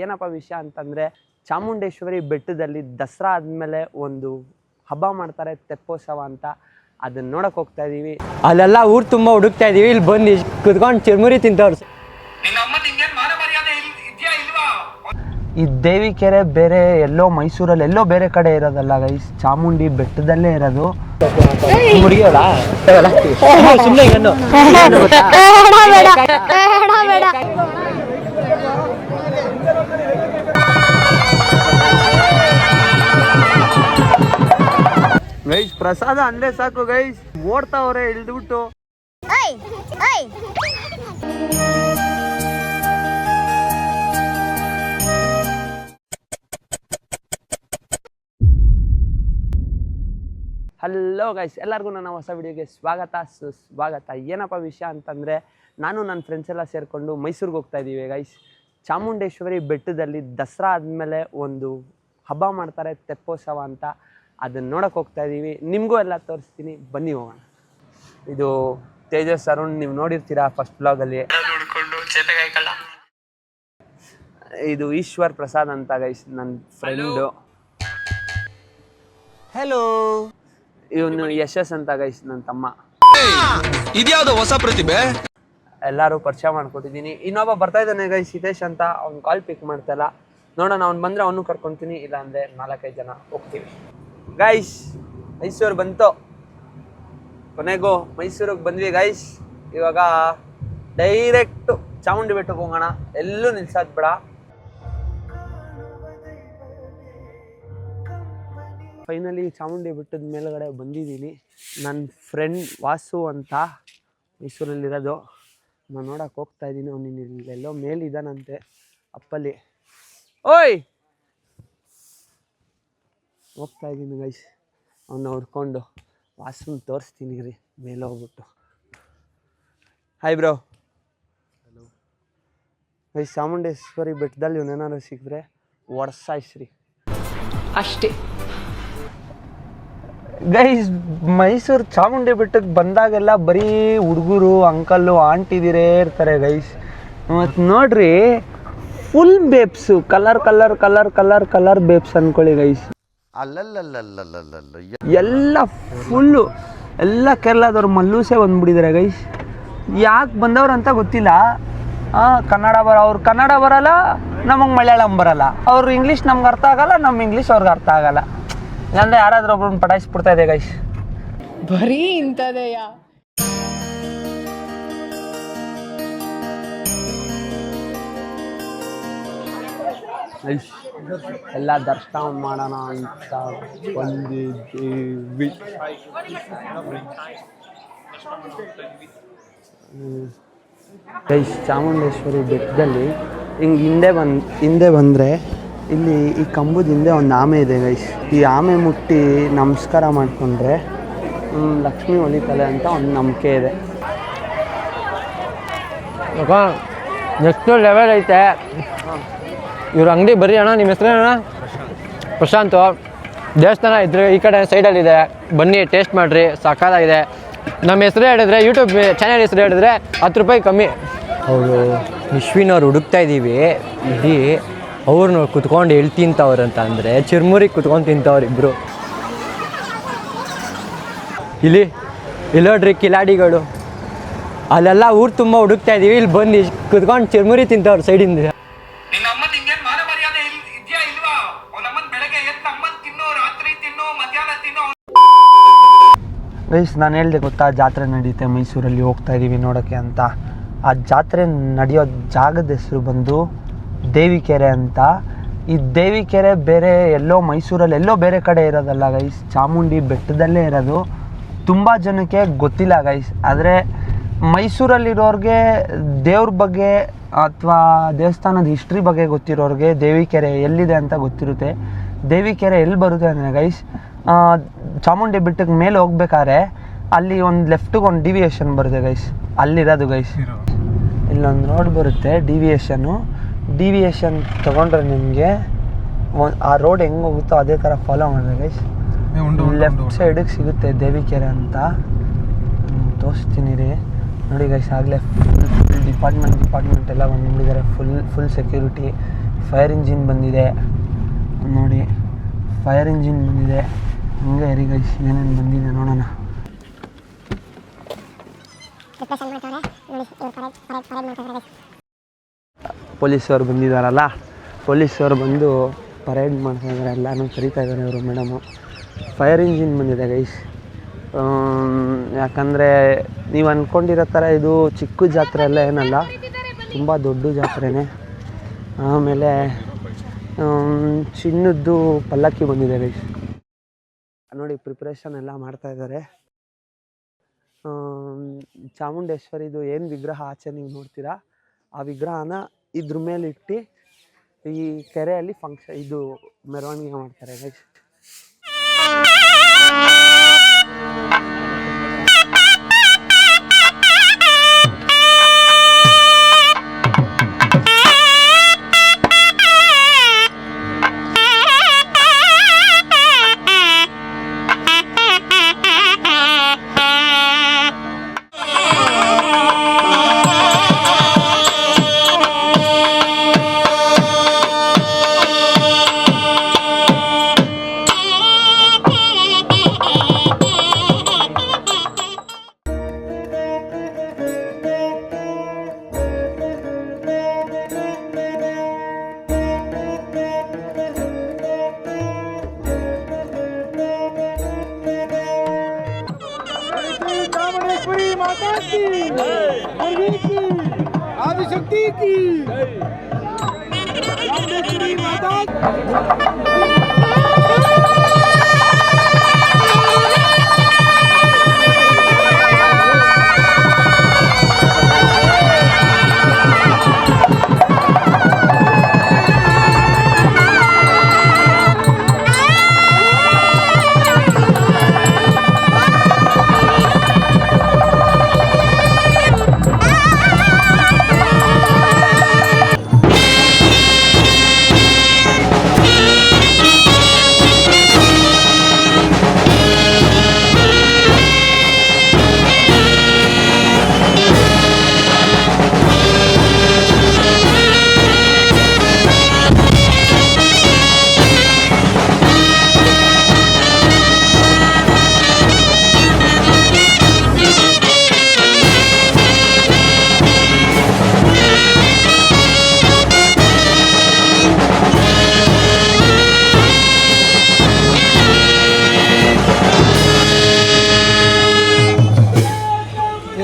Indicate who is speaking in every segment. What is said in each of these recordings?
Speaker 1: ಏನಪ್ಪ ವಿಷಯ ಅಂತಂದರೆ, ಚಾಮುಂಡೇಶ್ವರಿ ಬೆಟ್ಟದಲ್ಲಿ ದಸರಾ ಆದಮೇಲೆ ಒಂದು ಹಬ್ಬ ಮಾಡ್ತಾರೆ, ತೆಪ್ಪೋತ್ಸವ ಅಂತ. ಅದನ್ನ ನೋಡಕ್ಕೆ ಹೋಗ್ತಾ ಇದ್ದೀವಿ.
Speaker 2: ಅಲ್ಲೆಲ್ಲ ಊರು ತುಂಬ ಹುಡುಕ್ತಾ ಇದ್ದೀವಿ. ಇಲ್ಲಿ ಬಂದು ಕುತ್ಕೊಂಡು ಚಿರ್ಮುರಿ ತಿಂತವ್ರು.
Speaker 1: ಈ ದೇವಿಕೆರೆ ಬೇರೆ ಎಲ್ಲೋ ಮೈಸೂರಲ್ಲಿ ಎಲ್ಲೋ ಬೇರೆ ಕಡೆ ಇರೋದಲ್ಲ ಗೈಸ್, ಚಾಮುಂಡಿ ಬೆಟ್ಟದಲ್ಲೇ ಇರೋದು. ಗೈಸ್ ಪ್ರಸಾದ ಅಂದೇ ಸಾಕು ಗೈಸ್, ಓಡ್ತಾವ್ರೆ ಇಳ್ದ್ಬಿಟ್ಟು. ಹಲೋ ಗೈಸ್, ಎಲ್ಲರಿಗೂ ನನ್ನ ಹೊಸ ವಿಡಿಯೋಗೆ ಸುಸ್ವಾಗತ. ಏನಪ್ಪ ವಿಷಯ ಅಂತಂದರೆ, ನಾನು ನನ್ನ ಫ್ರೆಂಡ್ಸ್ ಎಲ್ಲ ಸೇರಿಕೊಂಡು ಮೈಸೂರಿಗೆ ಹೋಗ್ತಾ ಇದ್ದೀವಿ ಗೈಸ್. ಚಾಮುಂಡೇಶ್ವರಿ ಬೆಟ್ಟದಲ್ಲಿ ದಸರಾ ಆದಮೇಲೆ ಒಂದು ಹಬ್ಬ ಮಾಡ್ತಾರೆ, ತೆಪ್ಪೋತ್ಸವ ಅಂತ. ಅದನ್ನು ನೋಡೋಕೆ ಹೋಗ್ತಾ ಇದ್ದೀವಿ. ನಿಮಗೂ ಎಲ್ಲ ತೋರಿಸ್ತೀನಿ, ಬನ್ನಿ ಹೋಗೋಣ. ಇದು ತೇಜಸ್ ಅರುಣ್, ನೀವು ನೋಡಿರ್ತೀರಾ ಫಸ್ಟ್ ಬ್ಲಾಗಲ್ಲಿ. ಇದು ಈಶ್ವರ್ ಪ್ರಸಾದ್ ಅಂತ ಗೈಸ್, ನನ್ನ ಫ್ರೆಂಡು. ಹೆಲೋ. ಇವನು ಯಶಸ್ ಅಂತ ಗೈಸ್, ನನ್ನ ತಮ್ಮ.
Speaker 3: ಇದ್ಯಾವುದು ಹೊಸ ಪ್ರತಿಭೆ.
Speaker 1: ಎಲ್ಲರೂ ಪರಿಚಯ ಮಾಡ್ಕೊಟ್ಟಿದ್ದೀನಿ. ಇನ್ನೊಬ್ಬ ಬರ್ತಾ ಇದ್ದಾನೆ ಗೈಸ್, ಹಿತೇಶ್ ಅಂತ. ಅವ್ನು ಕಾಲ್ ಪಿಕ್ ಮಾಡ್ತಾಯಿಲ್ಲ. ನೋಡೋಣ, ಅವ್ನು ಬಂದರೆ ಅವನು ಕರ್ಕೊತೀನಿ, ಇಲ್ಲಾಂದರೆ 4-5 ಜನ ಹೋಗ್ತೀವಿ ಗೈಸ್. ಮೈಸೂರು ಬಂತು, ಕೊನೆಗೂ ಮೈಸೂರಿಗೆ ಬಂದ್ವಿ ಗೈಸ್. ಇವಾಗ ಡೈರೆಕ್ಟು ಚಾಮುಂಡಿ ಬೆಟ್ಟಕ್ಕೆ ಹೋಗೋಣ, ಎಲ್ಲೂ ನಿಲ್ಸೋದು ಬೇಡ. ಫೈನಲಿ ಚಾಮುಂಡಿ ಬೆಟ್ಟದ ಮೇಲುಗಡೆ ಬಂದಿದ್ದೀನಿ. ನನ್ನ ಫ್ರೆಂಡ್ ವಾಸು ಅಂತ ಮೈಸೂರಲ್ಲಿರೋದು, ನಾನು ನೋಡೋಕೆ ಹೋಗ್ತಾ ಇದ್ದೀನಿ. ಅವನು ಇಲ್ಲೆಲ್ಲೋ ಮೇಲಿದ್ದಾನಂತೆ, ಅಪ್ಪಲ್ಲಿ. ಓಯ್, ಹೋಗ್ತಾ ಇದ್ದೀನಿ ಗೈಸ್. ಅವನ್ನ ಹುಡ್ಕೊಂಡು ವಾಸುನ ತೋರಿಸ್ತೀನಿ ರೀ ಮೇಲೆ ಹೋಗ್ಬಿಟ್ಟು. Hi bro. ಗೈಸ್, ಚಾಮುಂಡೇಶ್ವರಿ ಬೆಟ್ಟದಲ್ಲಿ ಇವನೇನಾದ್ರು ಸಿಕ್ಕಿದ್ರೆ ವರ್ಷಾಯ್ಸ್ರಿ ಅಷ್ಟೇ ಗೈಸ್. ಮೈಸೂರು ಚಾಮುಂಡಿ ಬೆಟ್ಟಕ್ಕೆ ಬಂದಾಗೆಲ್ಲ ಬರೀ ಹುಡುಗರು, ಅಂಕಲ್ಲು, ಆಂಟಿದಿರೇ ಇರ್ತಾರೆ ಗೈಸ್. ಮತ್ತು ನೋಡ್ರಿ, ಫುಲ್ ಬೇಬ್ಸು, ಕಲರ್ ಬೇಬ್ಸ್ ಅಂದ್ಕೊಳ್ಳಿ ಗೈಸ್. ಎಲ್ಲ ಫುಲ್ಲು, ಎಲ್ಲ ಕೇರಳದವ್ರು ಮಲ್ಲೂಸೇ ಬಂದ್ಬಿಟ್ಟಿದ್ದಾರೆ ಗೈಸ್. ಯಾಕೆ ಬಂದವ್ರು ಅಂತ ಗೊತ್ತಿಲ್ಲ. ಅವ್ರು ಕನ್ನಡ ಬರಲ್ಲ, ನಮಗೆ ಮಲಯಾಳಂ ಬರಲ್ಲ. ಅವ್ರು ಇಂಗ್ಲೀಷ್ ನಮ್ಗೆ ಅರ್ಥ ಆಗಲ್ಲ, ನಮ್ಮ ಇಂಗ್ಲೀಷ್ ಅವ್ರಿಗೆ ಅರ್ಥ ಆಗಲ್ಲ. ಇಲ್ಲಾಂದರೆ ಯಾರಾದ್ರೂ ಒಬ್ರನ್ನ ಪಟಾಯಿಸ್ಬಿಡ್ತಾ ಇದೆ ಗೈಸ್.
Speaker 4: ಬರೀ ಇಂಥದೆಯಾ?
Speaker 1: ಎಲ್ಲ ದರ್ಶನ ಮಾಡೋಣ ಅಂತ ಬಂದಿದ್ದೀವಿ ಗೈಸ್. ಚಾಮುಂಡೇಶ್ವರಿ ಬೆಟ್ಟದಲ್ಲಿ ಹಿಂದೆ ಬಂದರೆ ಇಲ್ಲಿ ಈ ಕಂಬದ ಹಿಂದೆ ಒಂದು ಆಮೆ ಇದೆ ಗೈಸ್. ಈ ಆಮೆ ಮುಟ್ಟಿ ನಮಸ್ಕಾರ ಮಾಡಿಕೊಂಡ್ರೆ ಲಕ್ಷ್ಮಿ ಒಲಿತಾಳೆ ಅಂತ ಒಂದು ನಂಬಿಕೆ ಇದೆ.
Speaker 2: ನೆಕ್ಸ್ಟ್ ಲೆವೆಲ್ ಐತೆ ಇವ್ರ ಅಂಗಡಿ. ಬರ್ರಿ ಅಣ್ಣ, ನಿಮ್ಮ ಹೆಸರೇನ? ಪ್ರಶಾಂತು. ದೇವಸ್ಥಾನ ಇದ್ರೆ ಈ ಕಡೆ ಸೈಡಲ್ಲಿದೆ, ಬನ್ನಿ ಟೇಸ್ಟ್ ಮಾಡಿರಿ, ಸಾಕಾಗಿದೆ. ನಮ್ಮ ಹೆಸರು ಹೇಳಿದ್ರೆ, ಯೂಟ್ಯೂಬ್ ಚಾನಲ್ ಹೆಸರು ಹೇಳಿದ್ರೆ 10 ರೂಪಾಯಿ ಕಮ್ಮಿ. ಅವರು ವಿಶ್ವಿನವ್ರು ಹುಡುಕ್ತಾ ಇದ್ದೀವಿ. ಇಲ್ಲಿ ಅವ್ರನ್ನ ಕುತ್ಕೊಂಡು ಎಲ್ಲಿ ತಿಂತವ್ರು ಅಂತ ಅಂದರೆ, ಚಿರ್ಮುರಿ ಕುತ್ಕೊಂಡು ತಿಂತವ್ರು ಇಬ್ಬರು. ಇಲ್ಲಿ ನೋಡ್ರಿ ಕಿಲಾಡಿಗಳು. ಅಲ್ಲೆಲ್ಲ ಊರು ತುಂಬ ಹುಡುಕ್ತಾ ಇದ್ದೀವಿ. ಇಲ್ಲಿ ಬಂದು ಕುತ್ಕೊಂಡು ಚಿರ್ಮುರಿ ತಿಂತವ್ರು ಸೈಡಿಂದ.
Speaker 1: ಗೈಸ್, ನಾನು ಹೇಳಿದೆ ಗೊತ್ತಾ, ಜಾತ್ರೆ ನಡೀತೆ ಮೈಸೂರಲ್ಲಿ, ಹೋಗ್ತಾ ಇದ್ದೀವಿ ನೋಡೋಕ್ಕೆ ಅಂತ. ಆ ಜಾತ್ರೆ ನಡೆಯೋ ಜಾಗದ ಹೆಸರು ಬಂದು ದೇವಿಕೆರೆ ಅಂತ. ಈ ದೇವಿಕೆರೆ ಬೇರೆ ಎಲ್ಲೋ ಮೈಸೂರಲ್ಲಿ ಎಲ್ಲೋ ಬೇರೆ ಕಡೆ ಇರೋದಲ್ಲ ಗೈಸ್, ಚಾಮುಂಡಿ ಬೆಟ್ಟದಲ್ಲೇ ಇರೋದು. ತುಂಬ ಜನಕ್ಕೆ ಗೊತ್ತಿಲ್ಲ ಗೈಸ್. ಆದರೆ ಮೈಸೂರಲ್ಲಿರೋರಿಗೆ ದೇವ್ರ ಬಗ್ಗೆ ಅಥವಾ ದೇವಸ್ಥಾನದ ಹಿಸ್ಟ್ರಿ ಬಗ್ಗೆ ಗೊತ್ತಿರೋರಿಗೆ ದೇವಿಕೆರೆ ಎಲ್ಲಿದೆ ಅಂತ ಗೊತ್ತಿರುತ್ತೆ. ದೇವಿಕೆರೆ ಎಲ್ಲಿ ಬರುತ್ತೆ ಅಂದರೆ ಗೈಸ್, ಚಾಮುಂಡಿ ಬೆಟ್ಟಕ್ಕೆ ಮೇಲೆ ಹೋಗ್ಬೇಕಾದ್ರೆ ಅಲ್ಲಿ ಒಂದು ಲೆಫ್ಟಿಗೆ ಒಂದು ಡಿವಿಯೇಷನ್ ಬರುತ್ತೆ ಗೈಸ್, ಅಲ್ಲಿರೋದು ಗೈಸ್. ಇಲ್ಲೊಂದು ರೋಡ್ ಬರುತ್ತೆ, ಡಿವಿಯೇಷನ್ ತೊಗೊಂಡ್ರೆ ನಿಮಗೆ ಆ ರೋಡ್ ಹೆಂಗೆ ಹೋಗುತ್ತೋ ಅದೇ ಥರ ಫಾಲೋ ಮಾಡಿದ್ರೆ ಗೈಸ್ ಲೆಫ್ಟ್ ಸೈಡಿಗೆ ಸಿಗುತ್ತೆ ದೇವಿಕೆರೆ ಅಂತ. ತೋರಿಸ್ತೀನಿ ರೀ, ನೋಡಿ ಗೈಸ್. ಆಗಲೇ ಫುಲ್ ಡಿಪಾರ್ಟ್ಮೆಂಟ್ ಎಲ್ಲ ಬಂದುಬಿಟ್ಟಿದ್ದಾರೆ. ಫುಲ್ ಸೆಕ್ಯೂರಿಟಿ, ಫೈರ್ ಇಂಜಿನ್ ಬಂದಿದೆ ನೋಡಿ, ಫೈರ್ ಇಂಜಿನ್ ಬಂದಿದೆ. ಹಂಗೆ ರೀ ಗೈಸ್ ಏನೇನು ಬಂದಿದೆ ನೋಡೋಣ. ಪೊಲೀಸವ್ರು ಬಂದಿದ್ದಾರಲ್ಲ, ಪೊಲೀಸವ್ರು ಬಂದು ಪರೇಡ್ ಮಾಡ್ತಾ ಇದ್ದಾರೆ, ಎಲ್ಲನೂ ಕರೀತಾ ಇದ್ದಾರೆ ಅವರು ಮೇಡಮು. ಫೈರ್ ಇಂಜಿನ್ ಬಂದಿದೆ ಗೈಸ್. ಯಾಕಂದರೆ ನೀವು ಅಂದ್ಕೊಂಡಿರೋ ಥರ ಇದು ಚಿಕ್ಕ ಜಾತ್ರೆ ಎಲ್ಲ ಏನಲ್ಲ, ತುಂಬ ದೊಡ್ಡ ಜಾತ್ರೆನೇ. ಆಮೇಲೆ ಚಿನ್ನದ್ದು ಪಲ್ಲಕ್ಕಿ ಬಂದಿದೆ ಗೈಸ್ ನೋಡಿ. ಪ್ರಿಪ್ರೇಷನ್ ಎಲ್ಲ ಮಾಡ್ತಾಯಿದ್ದಾರೆ. ಚಾಮುಂಡೇಶ್ವರಿದು ಏನು ವಿಗ್ರಹ ಆಚೆ ನೀವು ನೋಡ್ತೀರಾ, ಆ ವಿಗ್ರಹನ ಇದ್ರ ಮೇಲೆ ಇಟ್ಟು ಈ ಕೆರೆಯಲ್ಲಿ ಇದು ಮೆರವಣಿಗೆ ಮಾಡ್ತಾರೆ ಗೈಸ್.
Speaker 5: आदिशक्ति की माता।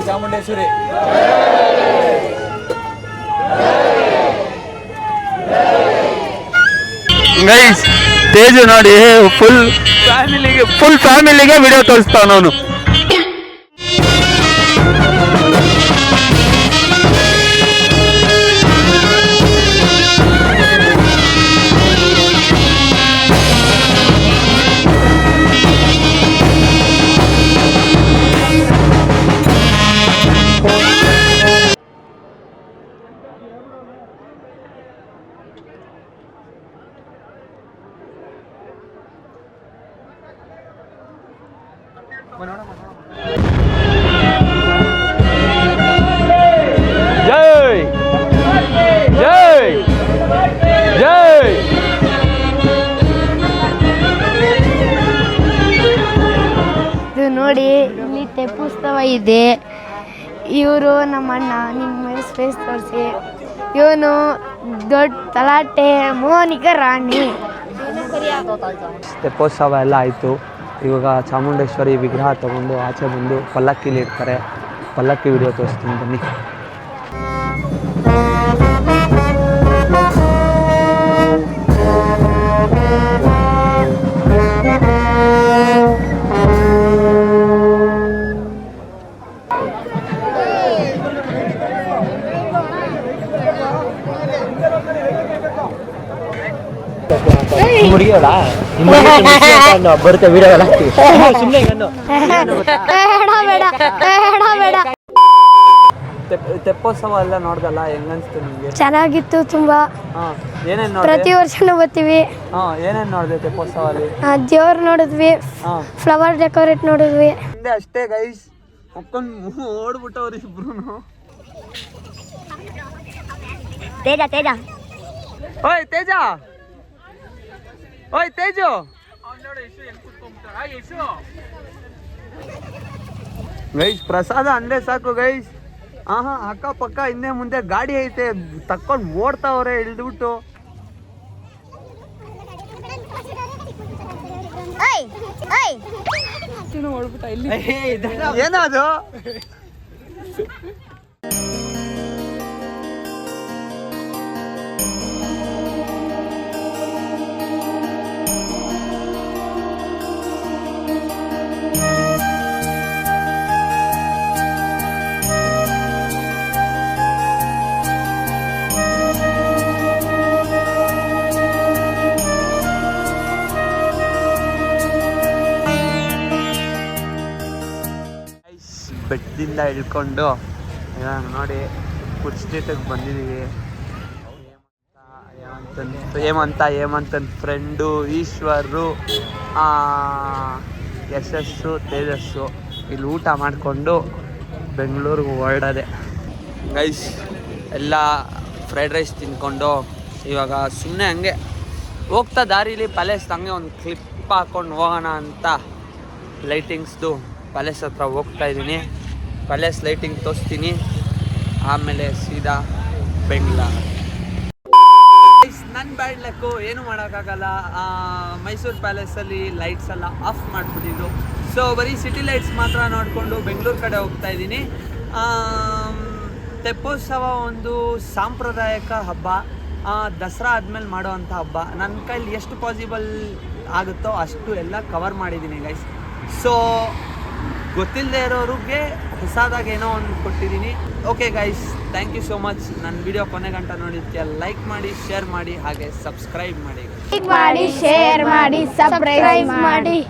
Speaker 5: ಚಾಮುಂಡೇಶ್ವರಿ
Speaker 1: ಗೈಸ್ ತೇಜು ನೋಡಿ ಫುಲ್ ಫ್ಯಾಮಿಲಿಗೆ ವಿಡಿಯೋ ತೋರಿಸ್ತಾವನು.
Speaker 2: ಜೈ ಜೈ ಜೈ.
Speaker 6: ಇದು ನೋಡಿ, ಇಲ್ಲಿ ತೆಪ್ಪೋತ್ಸವ ಇದೆ. ಇವರು ನಮ್ಮ ಅಣ್ಣ, ನಿಮ್ಮ ಸ್ಪೇಸ್ ತೋರಿಸಿ. ಇವನು ದೊಡ್ಡ ತಲಾಟೆ ಮೋನಿಕ ರಾಣಿ.
Speaker 1: ತೆಪ್ಪೋತ್ಸವ ಎಲ್ಲ ಆಯಿತು. ಇವಾಗ ಚಾಮುಂಡೇಶ್ವರಿ ವಿಗ್ರಹ ತಗೊಂಡು ಆಚೆ ಬಂದು ಪಲ್ಲಕ್ಕಿಲಿ ಇಡ್ತಾರೆ. ಪಲ್ಲಕ್ಕಿ ವಿಡಿಯೋ ತೋರಿಸ್ತೀನಿ ಬನ್ನಿ. ಬರುತ್ತೆ ವಿಡಿಯೋ ಎಲ್ಲ ಸುಮ್ಮನೆ ತೆಪ್ಪೋತ್ಸವ ಎಲ್ಲ ನೋಡ್ದಲ್ಲ, ಹೆಂಗನ್ಸ್ತು ನಿಮಗೆ?
Speaker 6: ಚೆನ್ನಾಗಿತ್ತು ತುಂಬಾ.
Speaker 1: ಏನೇನು
Speaker 6: ಪ್ರತಿ ವರ್ಷನೂ ಬರ್ತೀವಿ.
Speaker 1: ಏನೇನು ನೋಡಿದೆ ತೆಪ್ಪೋತ್ಸವಲ್ಲಿ?
Speaker 6: ದೇವ್ರು ನೋಡಿದ್ವಿ, ಫ್ಲವರ್ ಡೆಕೋರೇಟ್ ನೋಡಿದ್ವಿ.
Speaker 1: ಅಷ್ಟೇ ಗೈಸ್, ಮಕ್ಕೊಂಡು ಓಡ್ಬಿಟ್ಟವ್ರು ಇಬ್ರು.
Speaker 6: ತೇಜ ತೇಜ
Speaker 1: ಓಯ್ ತೇಜ, ಓಯ್ ತೇಜು, ಗೈಸ್ ಪ್ರಸಾದ ಅಂದ್ರೆ ಸಾಕು ಗೈಸ್. ಆಹಾ ಅಕ್ಕ ಪಕ್ಕ ಹಿಂದೆ ಮುಂದೆ ಗಾಡಿ ಐತೆ, ತಕ್ಕೊಂಡು ಓಡ್ತಾವ್ರೆ ಇಳ್ದ್ಬಿಟ್ಟು. ಏನದು? ಬೆಟ್ಟದಿಂದ ಇಳ್ಕೊಂಡು ಇವಾಗ ನೋಡಿ ಕುರ್ಸ್ಟೇಟಿಗೆ ಬಂದಿದ್ದೀವಿ. ಹೇಮಂತನ್ ಫ್ರೆಂಡು ಈಶ್ವರು, ಯಶಸ್ಸು, ತೇಜಸ್ಸು ಇಲ್ಲಿ ಊಟ ಮಾಡಿಕೊಂಡು ಬೆಂಗಳೂರಿಗೆ ಹೊರಡೋದೆ ಗೈಸ್. ಎಲ್ಲ ಫ್ರೈಡ್ ರೈಸ್ ತಿಂದ್ಕೊಂಡು ಇವಾಗ ಸುಮ್ಮನೆ ಹಂಗೆ ಹೋಗ್ತಾ ದಾರಿಲಿ ಪ್ಯಾಲೇಸ್ ಹಂಗೆ ಒಂದು ಕ್ಲಿಪ್ ಹಾಕ್ಕೊಂಡು ಹೋಗೋಣ ಅಂತ ಲೈಟಿಂಗ್ಸ್ದು ಪ್ಯಾಲೇಸ್ ಹತ್ರ ಹೋಗ್ತಾ ಇದ್ದೀನಿ. ಪ್ಯಾಲೇಸ್ ಲೈಟಿಂಗ್ ತೋರಿಸ್ತೀನಿ, ಆಮೇಲೆ ಸೀದಾ ಬೆಂಗಳೂರು. ನನ್ನ ಬ್ಯಾಡ್ ಲಕ್ಕು, ಏನು ಮಾಡೋಕ್ಕಾಗಲ್ಲ. ಮೈಸೂರು ಪ್ಯಾಲೇಸಲ್ಲಿ ಲೈಟ್ಸ್ ಎಲ್ಲ ಆಫ್ ಮಾಡಿಬಿಟ್ಟಿದ್ರು. ಸೊ ಬರೀ ಸಿಟಿ ಲೈಟ್ಸ್ ಮಾತ್ರ ನೋಡಿಕೊಂಡು ಬೆಂಗಳೂರು ಕಡೆ ಹೋಗ್ತಾ ಇದ್ದೀನಿ. ತೆಪ್ಪೋತ್ಸವ ಒಂದು ಸಾಂಪ್ರದಾಯಿಕ ಹಬ್ಬ, ದಸರಾ ಆದಮೇಲೆ ಮಾಡೋವಂಥ ಹಬ್ಬ. ನನ್ನ ಕೈಲಿ ಎಷ್ಟು ಪಾಸಿಬಲ್ ಆಗುತ್ತೋ ಅಷ್ಟು ಎಲ್ಲ ಕವರ್ ಮಾಡಿದ್ದೀನಿ ಗೈಸ್. ಸೊ ಗೊತ್ತಿಲ್ಲದೆ ಇರೋರಿಗೆ ಹೊಸದಾಗಿ ಏನೋ ಒಂದು ಕೊಟ್ಟಿದ್ದೀನಿ. Okay guys, thank you so much. ನನ್ನ ವಿಡಿಯೋ ಕೊನೆ ಗಂಟ ನೋಡಿದ್ದಕ್ಕೆ ಲೈಕ್ ಮಾಡಿ, ಶೇರ್ ಮಾಡಿ, ಹಾಗೆ ಸಬ್ಸ್ಕ್ರೈಬ್ ಮಾಡಿ.
Speaker 6: ಶೇರ್ ಮಾಡಿ, ಸಬ್ಸ್ಕ್ರೈಬ್ ಮಾಡಿ.